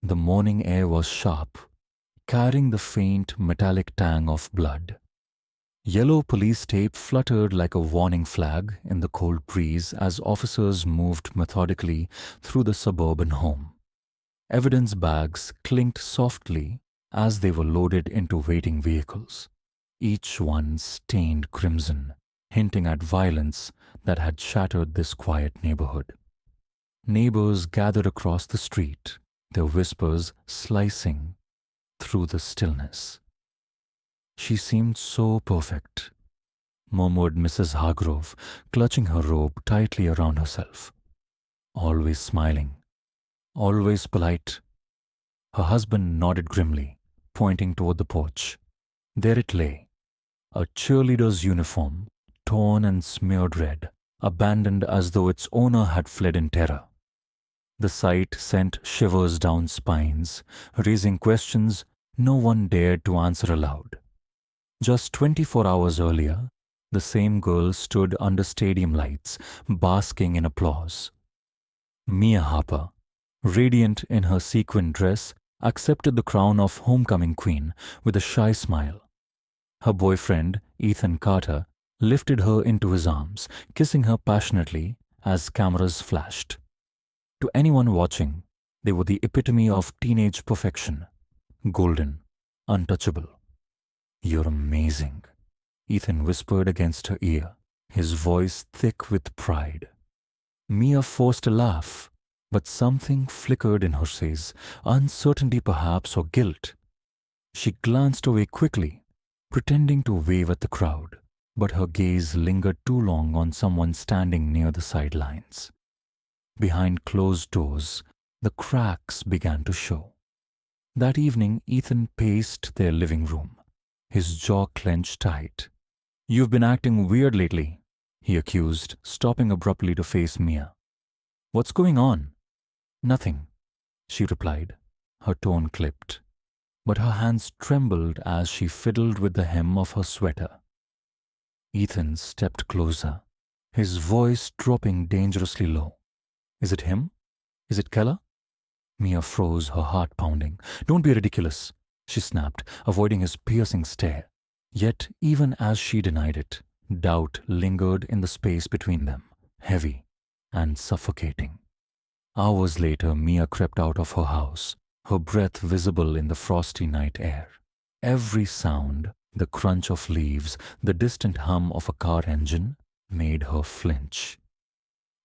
The morning air was sharp, carrying the faint metallic tang of blood. Yellow police tape fluttered like a warning flag in the cold breeze as officers moved methodically through the suburban home. Evidence bags clinked softly as they were loaded into waiting vehicles, each one stained crimson, hinting at violence that had shattered this quiet neighborhood. Neighbors gathered across the street, their whispers slicing through the stillness. She seemed so perfect, murmured Mrs. Hargrove, clutching her robe tightly around herself. Always smiling, always polite. Her husband nodded grimly, pointing toward the porch. There it lay, a cheerleader's uniform, torn and smeared red, abandoned as though its owner had fled in terror. The sight sent shivers down spines, raising questions no one dared to answer aloud. Just 24 hours earlier, the same girl stood under stadium lights, basking in applause. Mia Harper, radiant in her sequin dress, accepted the crown of homecoming queen with a shy smile. Her boyfriend, Ethan Carter, lifted her into his arms, kissing her passionately as cameras flashed. To anyone watching, they were the epitome of teenage perfection, golden, untouchable. "You're amazing," Ethan whispered against her ear, his voice thick with pride. Mia forced a laugh, but something flickered in her face, uncertainty perhaps or guilt. She glanced away quickly, pretending to wave at the crowd, but her gaze lingered too long on someone standing near the sidelines. Behind closed doors, the cracks began to show. That evening, Ethan paced their living room, his jaw clenched tight. "You've been acting weird lately," he accused, stopping abruptly to face Mia. "What's going on?" "Nothing," she replied, her tone clipped, but her hands trembled as she fiddled with the hem of her sweater. Ethan stepped closer, his voice dropping dangerously low. "Is it him? Is it Keller?" Mia froze, her heart pounding. "Don't be ridiculous," she snapped, avoiding his piercing stare. Yet, even as she denied it, doubt lingered in the space between them, heavy and suffocating. Hours later, Mia crept out of her house, her breath visible in the frosty night air. Every sound, the crunch of leaves, the distant hum of a car engine, made her flinch.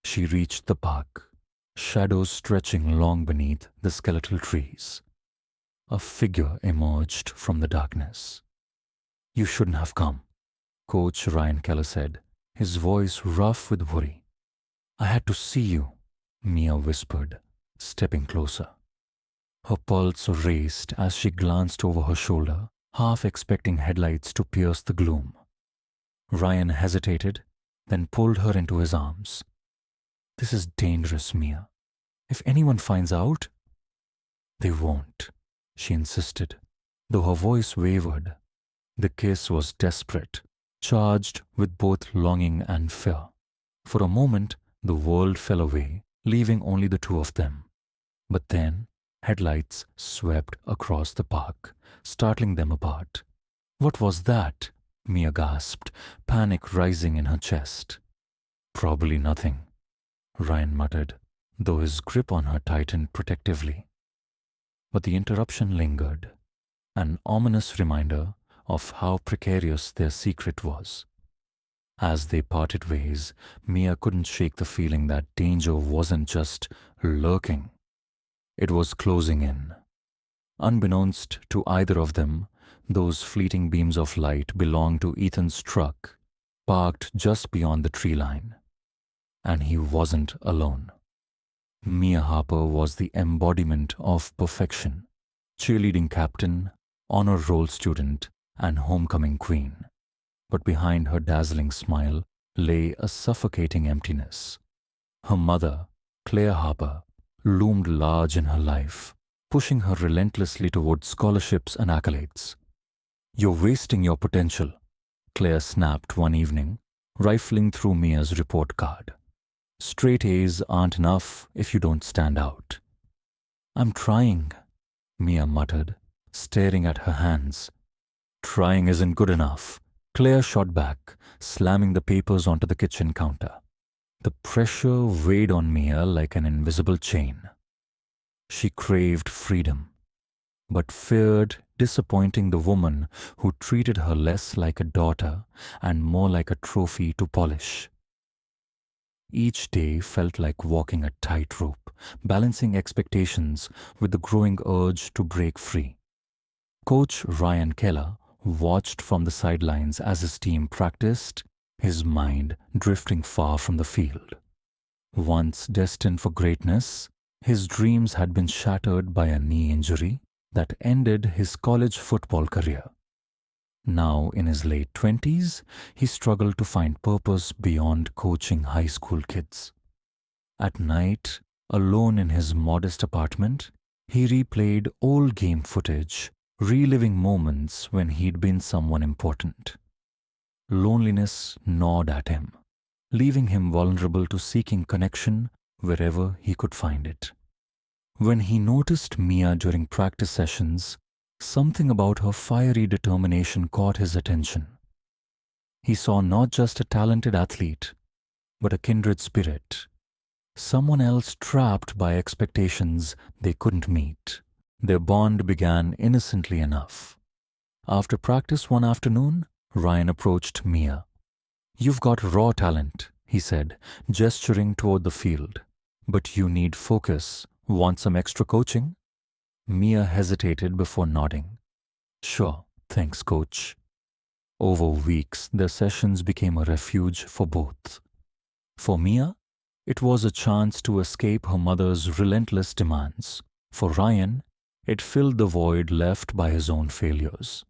She reached the park, shadows stretching long beneath the skeletal trees. A figure emerged from the darkness. "You shouldn't have come," Coach Ryan Keller said, his voice rough with worry. "I had to see you," Mia whispered, stepping closer. Her pulse raced as she glanced over her shoulder, half expecting headlights to pierce the gloom. Ryan hesitated, then pulled her into his arms. "This is dangerous, Mia. If anyone finds out—" "They won't," she insisted, though her voice wavered. The kiss was desperate, charged with both longing and fear. For a moment, the world fell away, leaving only the two of them. But then, headlights swept across the park, startling them apart. "What was that?" Mia gasped, panic rising in her chest. "Probably nothing," Ryan muttered, though his grip on her tightened protectively. But the interruption lingered, an ominous reminder of how precarious their secret was. As they parted ways, Mia couldn't shake the feeling that danger wasn't just lurking. It was closing in. Unbeknownst to either of them, those fleeting beams of light belonged to Ethan's truck, parked just beyond the tree line. And he wasn't alone. Mia Harper was the embodiment of perfection, cheerleading captain, honor roll student, and homecoming queen. But behind her dazzling smile lay a suffocating emptiness. Her mother, Claire Harper, loomed large in her life, pushing her relentlessly toward scholarships and accolades. "You're wasting your potential," Claire snapped one evening, rifling through Mia's report card. "Straight A's aren't enough if you don't stand out." "I'm trying," Mia muttered, staring at her hands. Trying isn't good enough. Claire shot back, slamming the papers onto the kitchen counter. The pressure weighed on Mia like an invisible chain. She craved freedom, but feared disappointing the woman who treated her less like a daughter and more like a trophy to polish. Each day felt like walking a tightrope, balancing expectations with the growing urge to break free. Coach Ryan Keller watched from the sidelines as his team practiced, his mind drifting far from the field. Once destined for greatness, his dreams had been shattered by a knee injury that ended his college football career. Now, in his late 20s, he struggled to find purpose beyond coaching high school kids. At night, alone in his modest apartment, he replayed old game footage, reliving moments when he'd been someone important. Loneliness gnawed at him, leaving him vulnerable to seeking connection wherever he could find it. When he noticed Mia during practice sessions, something about her fiery determination caught his attention. He saw not just a talented athlete, but a kindred spirit, someone else trapped by expectations they couldn't meet. Their bond began innocently enough. After practice one afternoon, Ryan approached Mia. "You've got raw talent," he said, gesturing toward the field. "But you need focus. Want some extra coaching?" Mia hesitated before nodding. "Sure, thanks, coach." Over weeks, their sessions became a refuge for both. For Mia, it was a chance to escape her mother's relentless demands. For Ryan, it filled the void left by his own failures.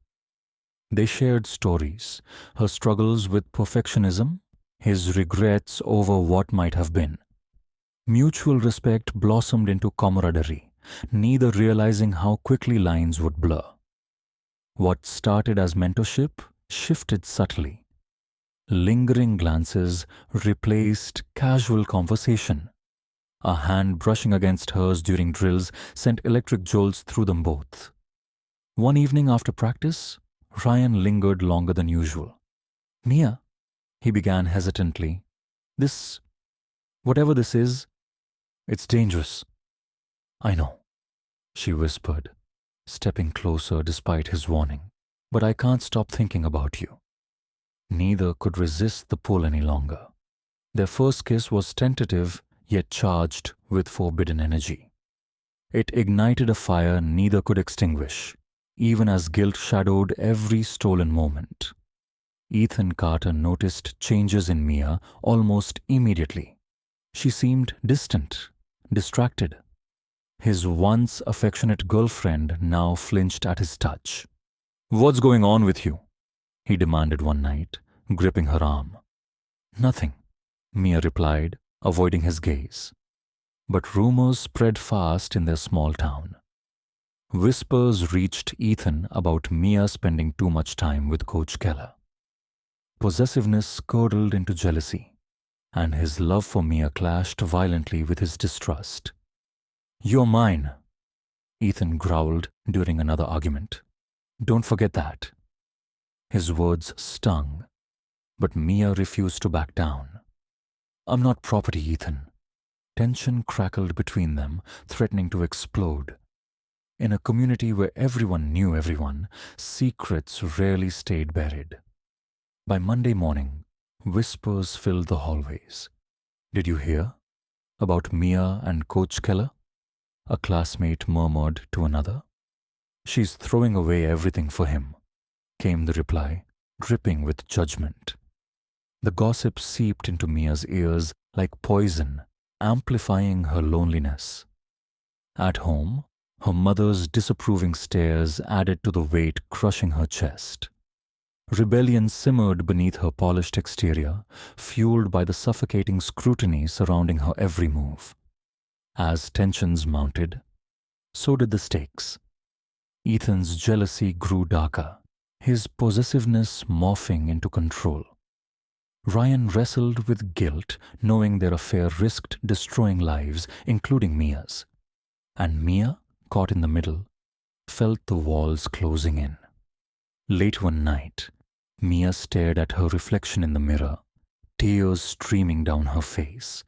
They shared stories, her struggles with perfectionism, his regrets over what might have been. Mutual respect blossomed into camaraderie, neither realizing how quickly lines would blur. What started as mentorship shifted subtly. Lingering glances replaced casual conversation. A hand brushing against hers during drills sent electric jolts through them both. One evening after practice, Ryan lingered longer than usual. "Mia," he began hesitantly, whatever this is, it's dangerous." "I know," she whispered, stepping closer despite his warning. "But I can't stop thinking about you." Neither could resist the pull any longer. Their first kiss was tentative, yet charged with forbidden energy. It ignited a fire neither could extinguish, even as guilt shadowed every stolen moment. Ethan Carter noticed changes in Mia almost immediately. She seemed distant, distracted. His once affectionate girlfriend now flinched at his touch. "What's going on with you?" he demanded one night, gripping her arm. "Nothing," Mia replied, avoiding his gaze. But rumors spread fast in their small town. Whispers reached Ethan about Mia spending too much time with Coach Keller. Possessiveness curdled into jealousy, and his love for Mia clashed violently with his distrust. "You're mine," Ethan growled during another argument. "Don't forget that." His words stung, but Mia refused to back down. "I'm not property, Ethan." Tension crackled between them, threatening to explode. In a community where everyone knew everyone, secrets rarely stayed buried. By Monday morning, whispers filled the hallways. "Did you hear? About Mia and Coach Keller?" a classmate murmured to another. "She's throwing away everything for him," came the reply, dripping with judgment. The gossip seeped into Mia's ears like poison, amplifying her loneliness. At home, her mother's disapproving stares added to the weight crushing her chest. Rebellion simmered beneath her polished exterior, fueled by the suffocating scrutiny surrounding her every move. As tensions mounted, so did the stakes. Ethan's jealousy grew darker, his possessiveness morphing into control. Ryan wrestled with guilt, knowing their affair risked destroying lives, including Mia's. And Mia, caught in the middle, felt the walls closing in. Late one night, Mia stared at her reflection in the mirror, tears streaming down her face.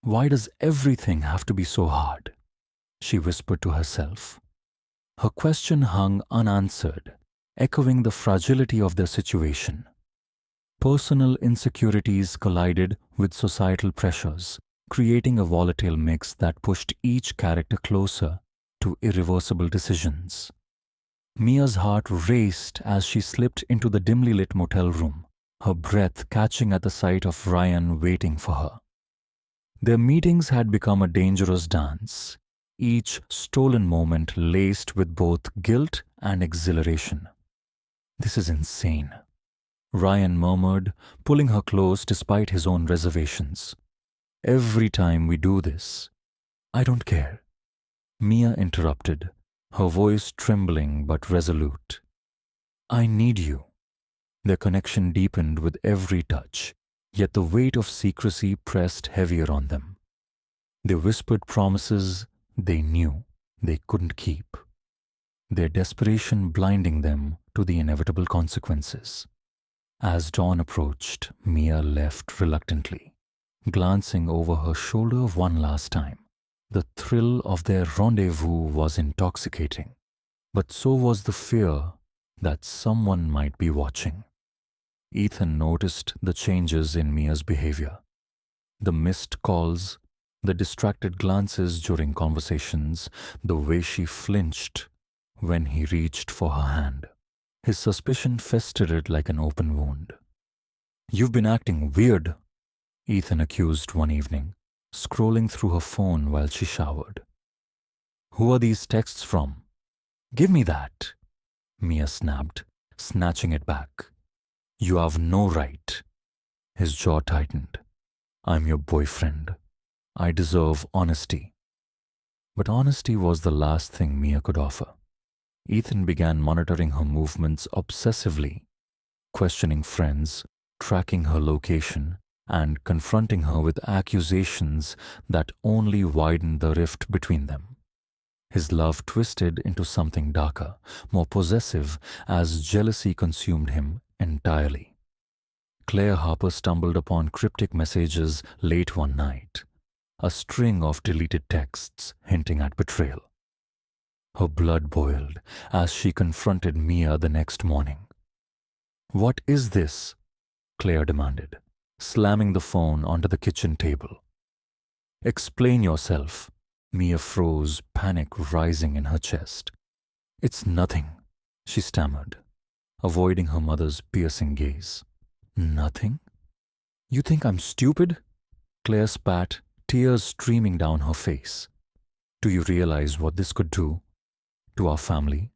Why does everything have to be so hard? She whispered to herself. Her question hung unanswered, echoing the fragility of their situation. Personal insecurities collided with societal pressures, creating a volatile mix that pushed each character closer to irreversible decisions. Mia's heart raced as she slipped into the dimly lit motel room, her breath catching at the sight of Ryan waiting for her. Their meetings had become a dangerous dance, each stolen moment laced with both guilt and exhilaration. This is insane, Ryan murmured, pulling her close despite his own reservations. Every time we do this. I don't care. Mia interrupted, her voice trembling but resolute. I need you. Their connection deepened with every touch, yet the weight of secrecy pressed heavier on them. They whispered promises they knew they couldn't keep, their desperation blinding them to the inevitable consequences. As dawn approached, Mia left reluctantly, glancing over her shoulder one last time. The thrill of their rendezvous was intoxicating, but so was the fear that someone might be watching. Ethan noticed the changes in Mia's behavior. The missed calls, the distracted glances during conversations, the way she flinched when he reached for her hand. His suspicion festered like an open wound. You've been acting weird, Ethan accused one evening, scrolling through her phone while she showered. Who are these texts from? Give me that, Mia snapped, snatching it back. You have no right. His jaw tightened. I'm your boyfriend. I deserve honesty. But honesty was the last thing Mia could offer. Ethan began monitoring her movements obsessively, questioning friends, tracking her location, and confronting her with accusations that only widened the rift between them. His love twisted into something darker, more possessive, as jealousy consumed him entirely. Claire Harper stumbled upon cryptic messages late one night, a string of deleted texts hinting at betrayal. Her blood boiled as she confronted Mia the next morning. What is this? Claire demanded, slamming the phone onto the kitchen table. Explain yourself. Mia froze, panic rising in her chest. It's nothing, she stammered, avoiding her mother's piercing gaze. Nothing? You think I'm stupid? Claire spat, tears streaming down her face. Do you realize what this could do? To our family?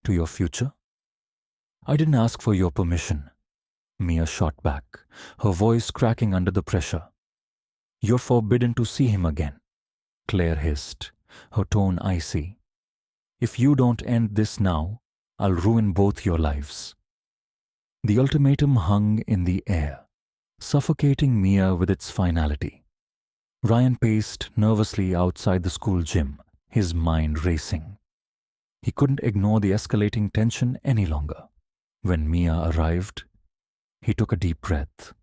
To your future? I didn't ask for your permission. Mia shot back, her voice cracking under the pressure. You're forbidden to see him again, Claire hissed, her tone icy. If you don't end this now, I'll ruin both your lives. The ultimatum hung in the air, suffocating Mia with its finality. Ryan paced nervously outside the school gym, his mind racing. He couldn't ignore the escalating tension any longer. When Mia arrived, he took a deep breath.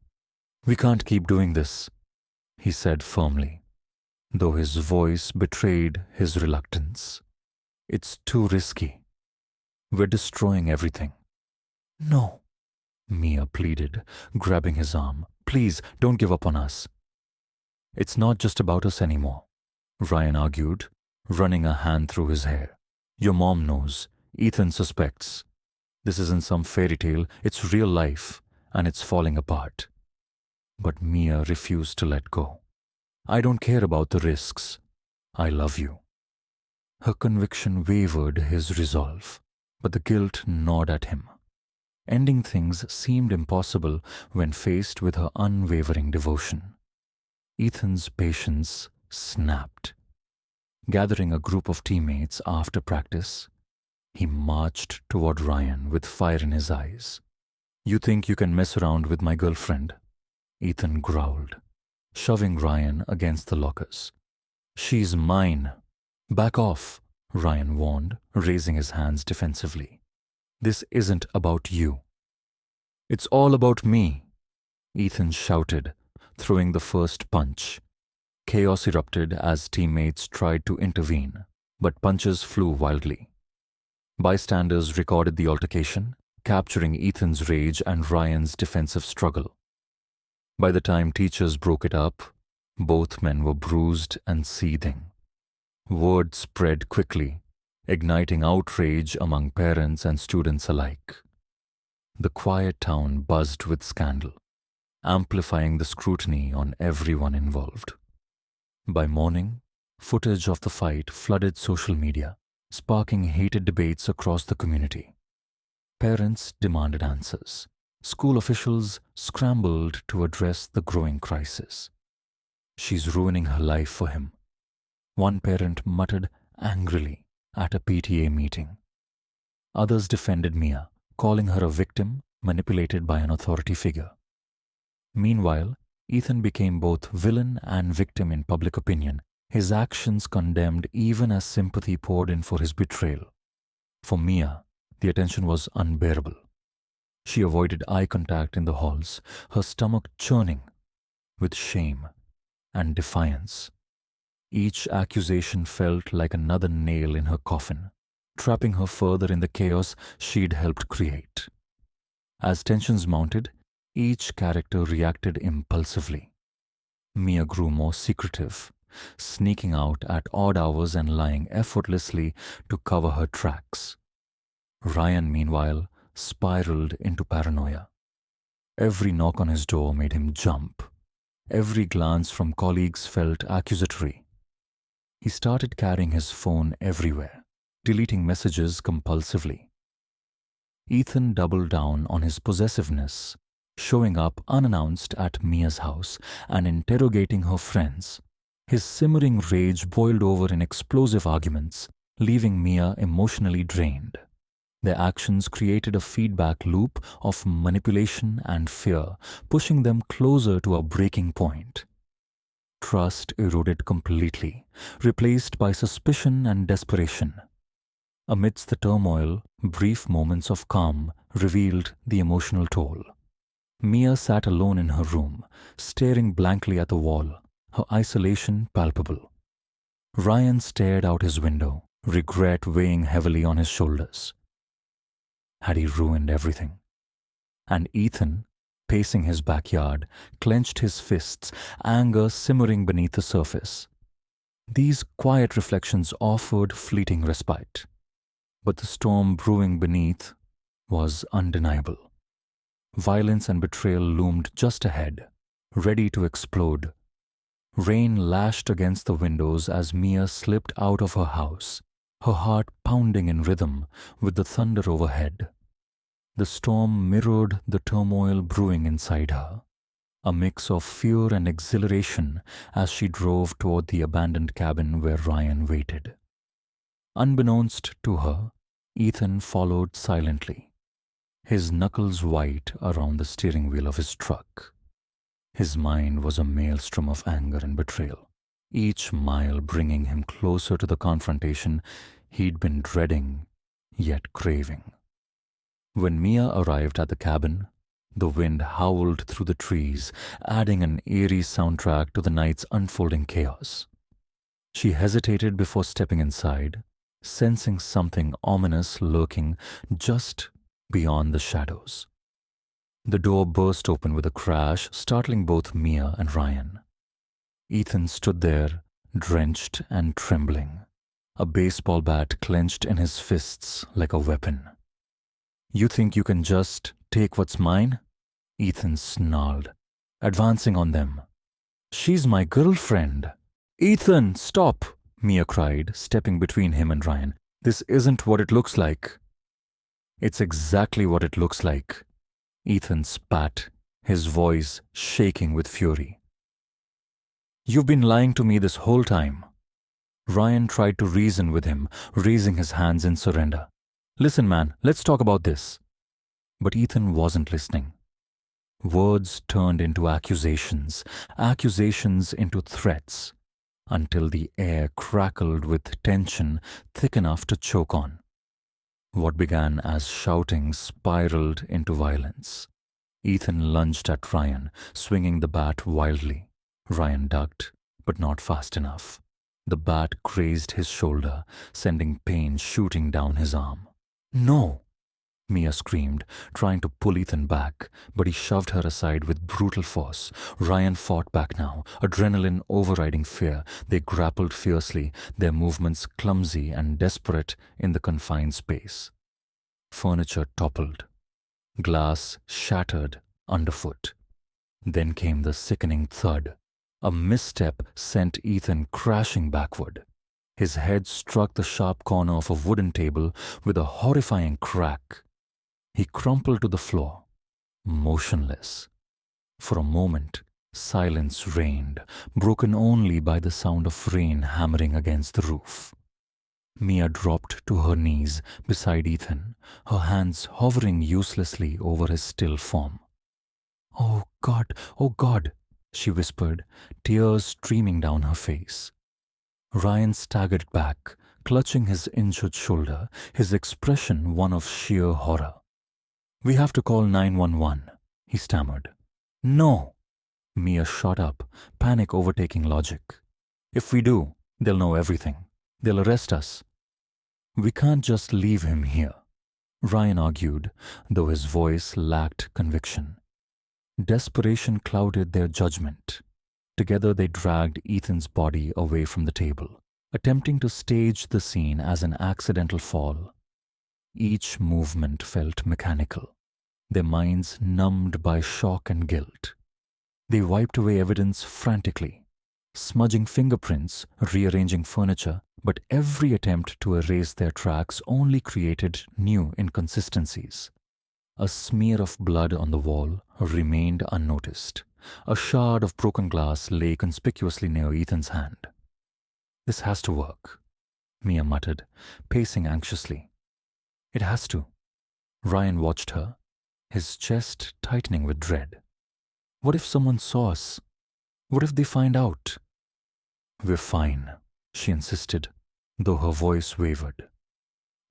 We can't keep doing this, he said firmly, though his voice betrayed his reluctance. It's too risky. We're destroying everything. No, Mia pleaded, grabbing his arm. Please, don't give up on us. It's not just about us anymore, Ryan argued, running a hand through his hair. Your mom knows. Ethan suspects. This isn't some fairy tale, it's real life, and it's falling apart. But Mia refused to let go. I don't care about the risks. I love you. Her conviction wavered his resolve, but the guilt gnawed at him. Ending things seemed impossible when faced with her unwavering devotion. Ethan's patience snapped. Gathering a group of teammates after practice, he marched toward Ryan with fire in his eyes. You think you can mess around with my girlfriend? Ethan growled, shoving Ryan against the lockers. She's mine. Back off, Ryan warned, raising his hands defensively. "This isn't about you." "It's all about me," Ethan shouted, throwing the first punch. Chaos erupted as teammates tried to intervene, but punches flew wildly. Bystanders recorded the altercation, capturing Ethan's rage and Ryan's defensive struggle. By the time teachers broke it up, both men were bruised and seething. Word spread quickly, igniting outrage among parents and students alike. The quiet town buzzed with scandal, amplifying the scrutiny on everyone involved. By morning, footage of the fight flooded social media, sparking heated debates across the community. Parents demanded answers. School officials scrambled to address the growing crisis. "She's ruining her life for him," one parent muttered angrily at a PTA meeting. Others defended Mia, calling her a victim manipulated by an authority figure. Meanwhile, Ethan became both villain and victim in public opinion, his actions condemned even as sympathy poured in for his betrayal. For Mia, the attention was unbearable. She avoided eye contact in the halls, her stomach churning with shame and defiance. Each accusation felt like another nail in her coffin, trapping her further in the chaos she'd helped create. As tensions mounted, each character reacted impulsively. Mia grew more secretive, sneaking out at odd hours and lying effortlessly to cover her tracks. Ryan, meanwhile, spiraled into paranoia. Every knock on his door made him jump. Every glance from colleagues felt accusatory. He started carrying his phone everywhere, deleting messages compulsively. Ethan doubled down on his possessiveness, showing up unannounced at Mia's house and interrogating her friends. His simmering rage boiled over in explosive arguments, leaving Mia emotionally drained. Their actions created a feedback loop of manipulation and fear, pushing them closer to a breaking point. Trust eroded completely, replaced by suspicion and desperation. Amidst the turmoil, brief moments of calm revealed the emotional toll. Mia sat alone in her room, staring blankly at the wall, her isolation palpable. Ryan stared out his window, regret weighing heavily on his shoulders. Had he ruined everything? And Ethan, pacing his backyard, clenched his fists, anger simmering beneath the surface. These quiet reflections offered fleeting respite, but the storm brewing beneath was undeniable. Violence and betrayal loomed just ahead, ready to explode. Rain lashed against the windows as Mia slipped out of her house, her heart pounding in rhythm with the thunder overhead. The storm mirrored the turmoil brewing inside her, a mix of fear and exhilaration as she drove toward the abandoned cabin where Ryan waited. Unbeknownst to her, Ethan followed silently, his knuckles white around the steering wheel of his truck. His mind was a maelstrom of anger and betrayal, each mile bringing him closer to the confrontation he'd been dreading, yet craving. When Mia arrived at the cabin, the wind howled through the trees, adding an eerie soundtrack to the night's unfolding chaos. She hesitated before stepping inside, sensing something ominous lurking just beyond the shadows. The door burst open with a crash, startling both Mia and Ryan. Ethan stood there, drenched and trembling, a baseball bat clenched in his fists like a weapon. "You think you can just take what's mine?" Ethan snarled, advancing on them. "She's my girlfriend." "Ethan, stop!" Mia cried, stepping between him and Ryan. "This isn't what it looks like." "It's exactly what it looks like," Ethan spat, his voice shaking with fury. "You've been lying to me this whole time." Ryan tried to reason with him, raising his hands in surrender. "Listen, man, let's talk about this." But Ethan wasn't listening. Words turned into accusations, accusations into threats. until the air crackled with tension thick enough to choke on. What began as shouting spiraled into violence. Ethan lunged at Ryan, swinging the bat wildly. Ryan ducked, but not fast enough. The bat grazed his shoulder, sending pain shooting down his arm. "No!" Mia screamed, trying to pull Ethan back, but he shoved her aside with brutal force. Ryan fought back now, adrenaline overriding fear. They grappled fiercely, their movements clumsy and desperate in the confined space. Furniture toppled. Glass shattered underfoot. Then came the sickening thud. A misstep sent Ethan crashing backward. His head struck the sharp corner of a wooden table with a horrifying crack. He crumpled to the floor, motionless. For a moment, silence reigned, broken only by the sound of rain hammering against the roof. Mia dropped to her knees beside Ethan, her hands hovering uselessly over his still form. Oh God," she whispered, tears streaming down her face. Ryan staggered back, clutching his injured shoulder, his expression one of sheer horror. "We have to call 911, he stammered. "No!" Mia shot up, panic overtaking logic. "If we do, they'll know everything. They'll arrest us." "We can't just leave him here," Ryan argued, though his voice lacked conviction. Desperation clouded their judgment. Together they dragged Ethan's body away from the table, attempting to stage the scene as an accidental fall. Each movement felt mechanical, their minds numbed by shock and guilt. They wiped away evidence frantically, smudging fingerprints, rearranging furniture, but every attempt to erase their tracks only created new inconsistencies. A smear of blood on the wall remained unnoticed. A shard of broken glass lay conspicuously near Ethan's hand. "This has to work," Mia muttered, pacing anxiously. "It has to." Ryan watched her, his chest tightening with dread. "What if someone saw us? What if they find out?" "We're fine," she insisted, though her voice wavered.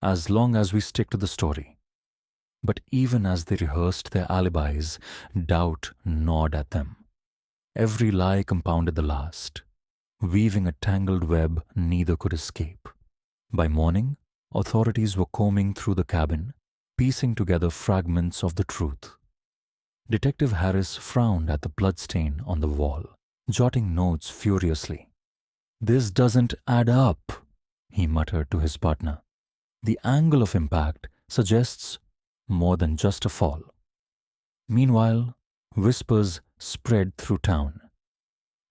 "As long as we stick to the story." But even as they rehearsed their alibis, doubt gnawed at them. Every lie compounded the last, weaving a tangled web neither could escape. By morning, authorities were combing through the cabin, piecing together fragments of the truth. Detective Harris frowned at the bloodstain on the wall, jotting notes furiously. "This doesn't add up," he muttered to his partner. "The angle of impact suggests more than just a fall." Meanwhile, whispers spread through town.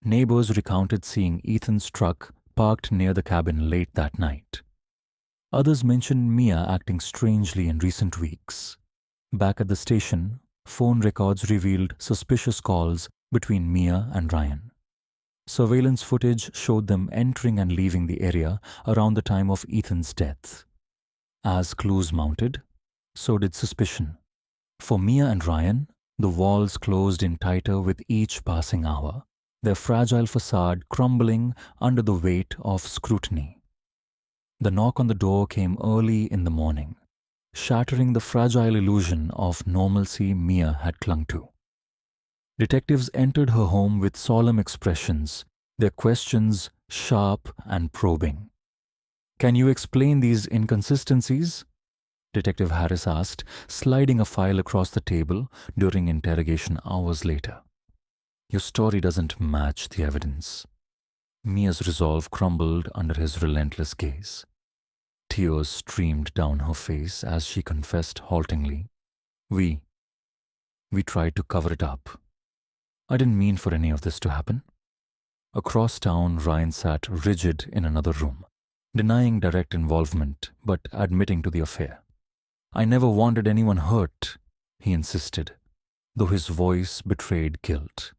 Neighbors recounted seeing Ethan's truck parked near the cabin late that night. Others mentioned Mia acting strangely in recent weeks. Back at the station, phone records revealed suspicious calls between Mia and Ryan. Surveillance footage showed them entering and leaving the area around the time of Ethan's death. As clues mounted, so did suspicion. For Mia and Ryan, the walls closed in tighter with each passing hour, their fragile facade crumbling under the weight of scrutiny. The knock on the door came early in the morning, shattering the fragile illusion of normalcy Mia had clung to. Detectives entered her home with solemn expressions, their questions sharp and probing. "Can you explain these inconsistencies?" Detective Harris asked, sliding a file across the table during interrogation hours later. "Your story doesn't match the evidence." Mia's resolve crumbled under his relentless gaze. Tears streamed down her face as she confessed haltingly, We tried to cover it up. I didn't mean for any of this to happen." Across town, Ryan sat rigid in another room, denying direct involvement but admitting to the affair. "I never wanted anyone hurt," he insisted, though his voice betrayed guilt.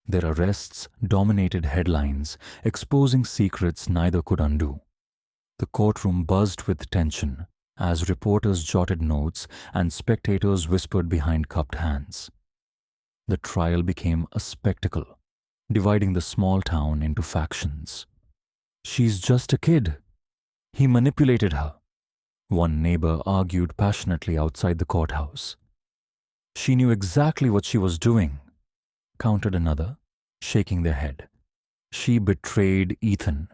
Their arrests dominated headlines, exposing secrets neither could undo. The courtroom buzzed with tension as reporters jotted notes and spectators whispered behind cupped hands. The trial became a spectacle, dividing the small town into factions. She's just a kid. He manipulated her. One neighbor argued passionately outside the courthouse. She knew exactly what she was doing, countered another, shaking their head. She betrayed Ethan.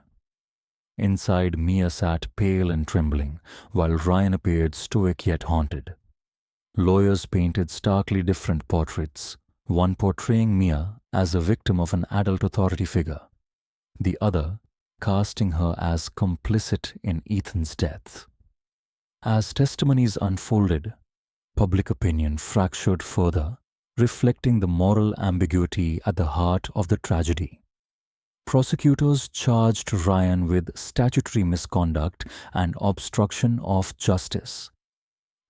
Inside, Mia sat pale and trembling, while Ryan appeared stoic yet haunted. Lawyers painted starkly different portraits, one portraying Mia as a victim of an adult authority figure, the other casting her as complicit in Ethan's death. As testimonies unfolded, public opinion fractured further, reflecting the moral ambiguity at the heart of the tragedy. Prosecutors charged Ryan with statutory misconduct and obstruction of justice,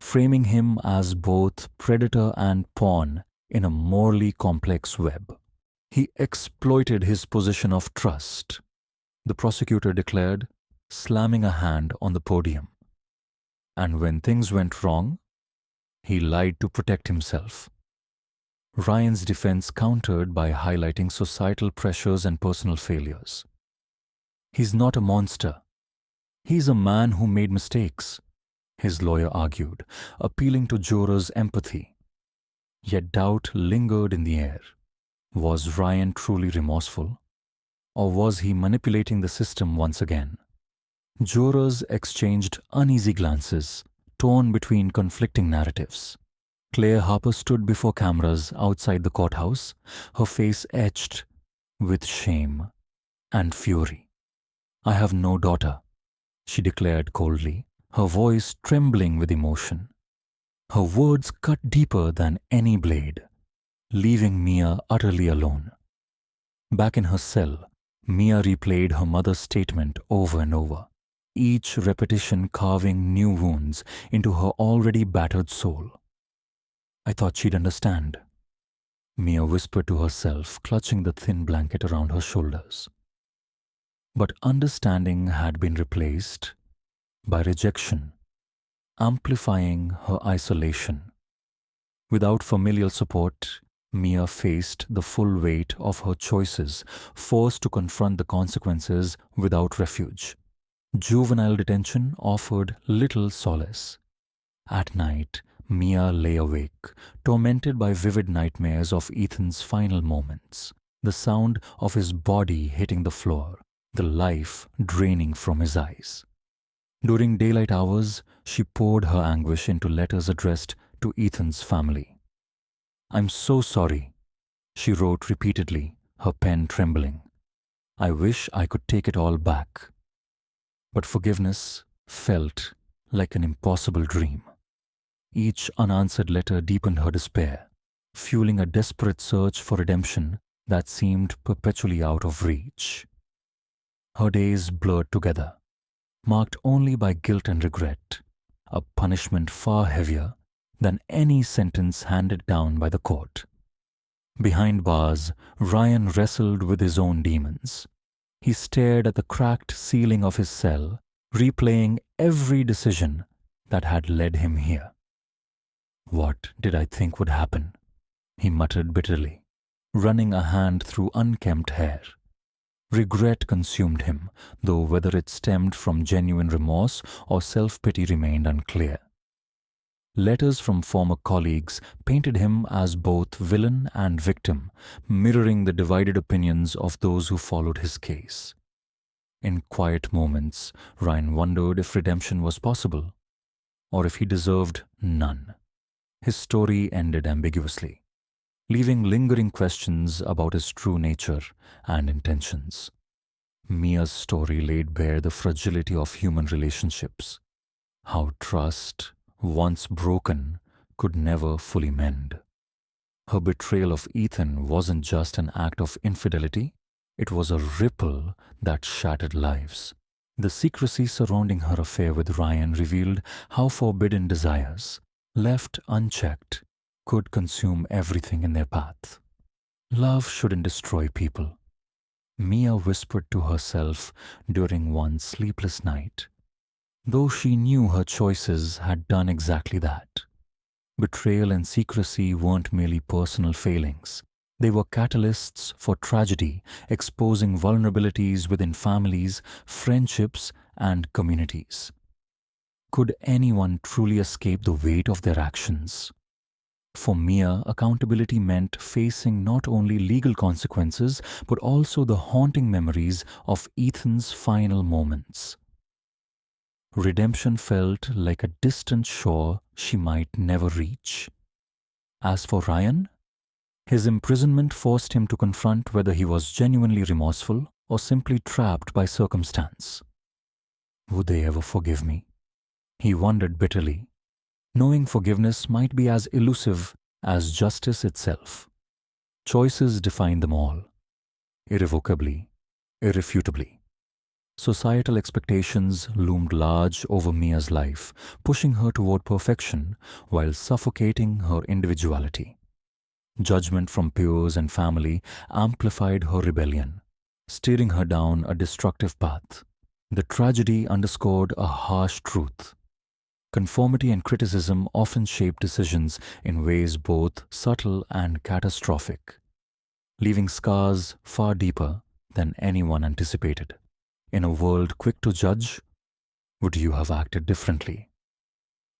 framing him as both predator and pawn in a morally complex web. He exploited his position of trust, the prosecutor declared, slamming a hand on the podium. And when things went wrong, he lied to protect himself. Ryan's defense countered by highlighting societal pressures and personal failures. He's not a monster. He's a man who made mistakes, his lawyer argued, appealing to jurors' empathy. Yet doubt lingered in the air. Was Ryan truly remorseful? Or was he manipulating the system once again? Jurors exchanged uneasy glances, torn between conflicting narratives. Claire Harper stood before cameras outside the courthouse, her face etched with shame and fury. "I have no daughter," she declared coldly, her voice trembling with emotion. Her words cut deeper than any blade, leaving Mia utterly alone. Back in her cell, Mia replayed her mother's statement over and over, each repetition carving new wounds into her already battered soul. "I thought she'd understand," Mia whispered to herself, clutching the thin blanket around her shoulders. But understanding had been replaced by rejection, amplifying her isolation. Without familial support, Mia faced the full weight of her choices, forced to confront the consequences without refuge. Juvenile detention offered little solace. At night, Mia lay awake, tormented by vivid nightmares of Ethan's final moments, the sound of his body hitting the floor, the life draining from his eyes. During daylight hours, she poured her anguish into letters addressed to Ethan's family. "I'm so sorry," she wrote repeatedly, her pen trembling. "I wish I could take it all back." But forgiveness felt like an impossible dream. Each unanswered letter deepened her despair, fueling a desperate search for redemption that seemed perpetually out of reach. Her days blurred together, marked only by guilt and regret, a punishment far heavier than any sentence handed down by the court. Behind bars, Ryan wrestled with his own demons. He stared at the cracked ceiling of his cell, replaying every decision that had led him here. "What did I think would happen?" he muttered bitterly, running a hand through unkempt hair. Regret consumed him, though whether it stemmed from genuine remorse or self-pity remained unclear. Letters from former colleagues painted him as both villain and victim, mirroring the divided opinions of those who followed his case. In quiet moments, Ryan wondered if redemption was possible, or if he deserved none. His story ended ambiguously, leaving lingering questions about his true nature and intentions. Mia's story laid bare the fragility of human relationships, how trust, once broken, could never fully mend. Her betrayal of Ethan wasn't just an act of infidelity, it was a ripple that shattered lives. The secrecy surrounding her affair with Ryan revealed how forbidden desires, left unchecked, could consume everything in their path. Love shouldn't destroy people, Mia whispered to herself during one sleepless night, though she knew her choices had done exactly that. Betrayal and secrecy weren't merely personal failings, They were catalysts for tragedy, exposing vulnerabilities within families, friendships, and communities. Could anyone truly escape the weight of their actions? For Mia, accountability meant facing not only legal consequences, but also the haunting memories of Ethan's final moments. Redemption felt like a distant shore she might never reach. As for Ryan, his imprisonment forced him to confront whether he was genuinely remorseful or simply trapped by circumstance. Would they ever forgive me? He wondered bitterly, knowing forgiveness might be as elusive as justice itself. Choices define them all, irrevocably, irrefutably. Societal expectations loomed large over Mia's life, pushing her toward perfection while suffocating her individuality. Judgment from peers and family amplified her rebellion, steering her down a destructive path. The tragedy underscored a harsh truth. Conformity and criticism often shape decisions in ways both subtle and catastrophic, leaving scars far deeper than anyone anticipated. In a world quick to judge, would you have acted differently?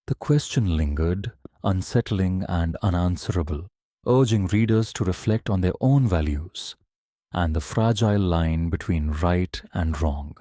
The question lingered, unsettling and unanswerable, urging readers to reflect on their own values and the fragile line between right and wrong.